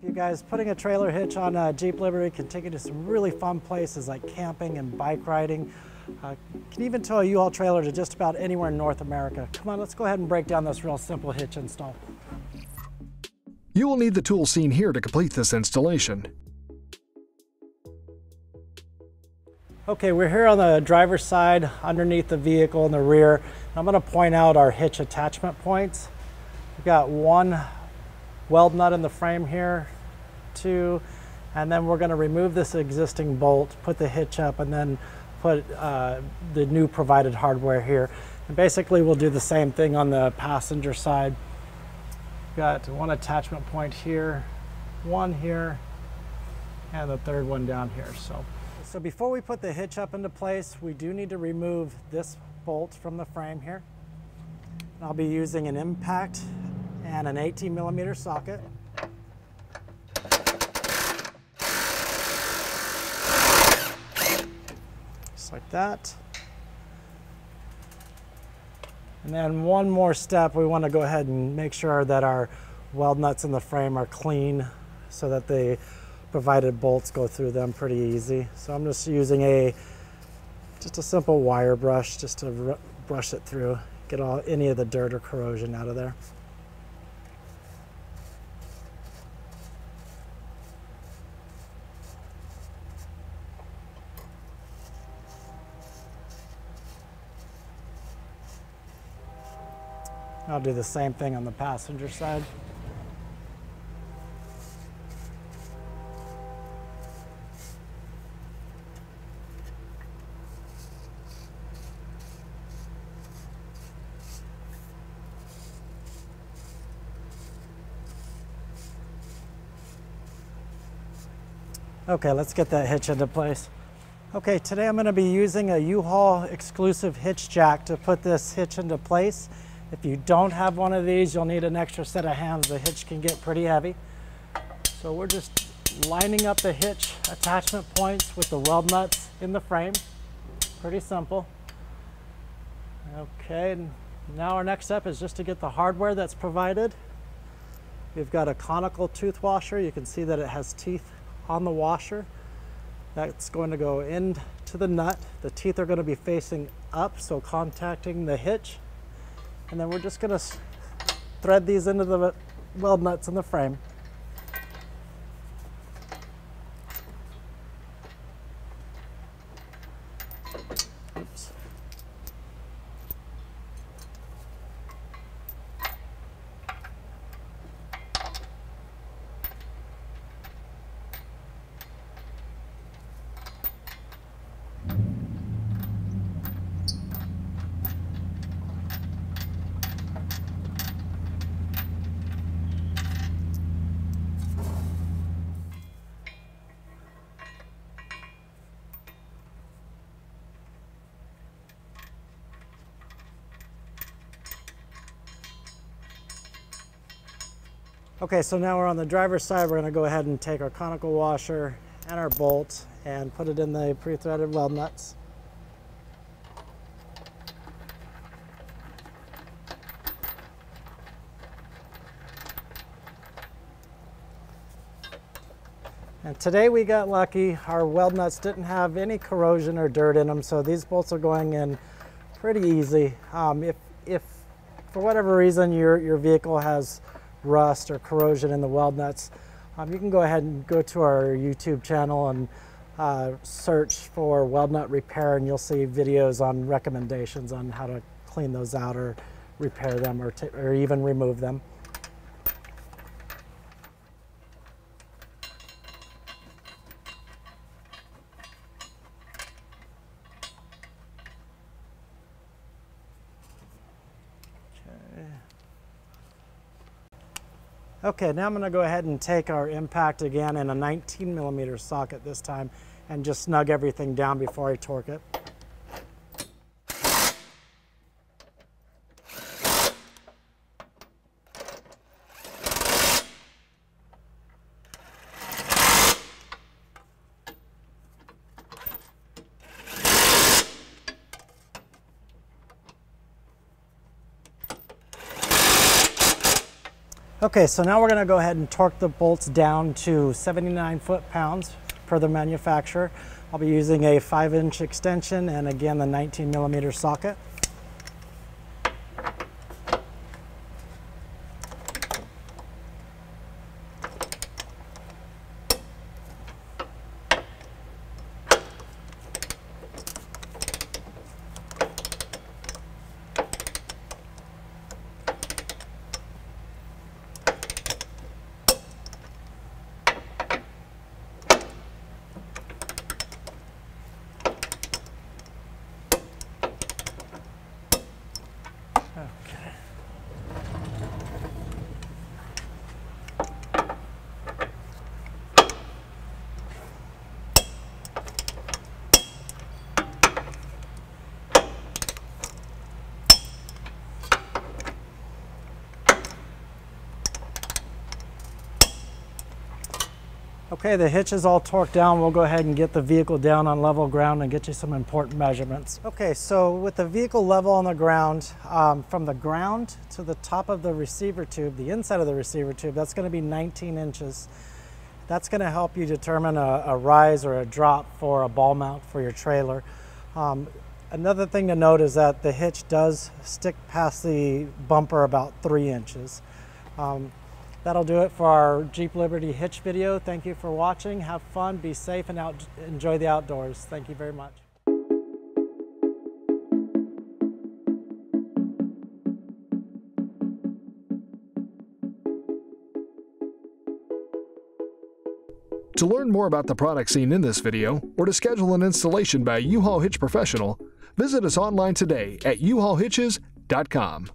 You guys, putting a trailer hitch on a Jeep Liberty can take you to some really fun places like camping and bike riding. Can even tow a U-Haul trailer to just about anywhere in North America. Come on, let's go ahead and break down this real simple hitch install. You will need the tools seen here to complete this installation. Okay, we're here on the driver's side, underneath the vehicle in the rear. I'm going to point out our hitch attachment points. We've got one weld nut in the frame here, two, and then we're going to remove this existing bolt, put the hitch up, and then put the new provided hardware here. And basically we'll do the same thing on the passenger side. Got one attachment point here, one here, and the third one down here. So before we put the hitch up into place, we do need to remove this bolt from the frame here. I'll be using an impact and an 18mm socket. Just like that. And then one more step, we want to go ahead and make sure that our weld nuts in the frame are clean so that the provided bolts go through them pretty easy. So I'm just using just a simple wire brush just to brush it through, get any of the dirt or corrosion out of there. I'll do the same thing on the passenger side. Okay, let's get that hitch into place. Okay, today I'm going to be using a U-Haul exclusive hitch jack to put this hitch into place. If you don't have one of these, you'll need an extra set of hands. The hitch can get pretty heavy. So we're just lining up the hitch attachment points with the weld nuts in the frame. Pretty simple. Okay, and now our next step is just to get the hardware that's provided. We've got a conical tooth washer. You can see that it has teeth on the washer. That's going to go into the nut. The teeth are going to be facing up, so contacting the hitch. And then we're just going to thread these into the weld nuts in the frame. Oops. Okay, so now we're on the driver's side. We're going to go ahead and take our conical washer and our bolt and put it in the pre-threaded weld nuts. And today we got lucky. Our weld nuts didn't have any corrosion or dirt in them, so these bolts are going in pretty easy. If for whatever reason your vehicle has rust or corrosion in the weld nuts, you can go ahead and go to our YouTube channel and search for weld nut repair, and you'll see videos on recommendations on how to clean those out or repair them or even remove them. Okay, now I'm going to go ahead and take our impact again in a 19mm socket this time and just snug everything down before I torque it. Okay, so now we're going to go ahead and torque the bolts down to 79 foot-pounds per the manufacturer. I'll be using a 5-inch extension and again the 19mm socket. Okay, the hitch is all torqued down. We'll go ahead and get the vehicle down on level ground and get you some important measurements. Okay, so with the vehicle level on the ground, from the ground to the top of the receiver tube, the inside of the receiver tube, that's going to be 19 inches. That's going to help you determine a rise or a drop for a ball mount for your trailer. Another thing to note is that the hitch does stick past the bumper about 3 inches. That'll do it for our Jeep Liberty hitch video. Thank you for watching. Have fun, be safe, and enjoy the outdoors. Thank you very much. To learn more about the products seen in this video, or to schedule an installation by a U-Haul Hitch professional, visit us online today at uhaulhitches.com.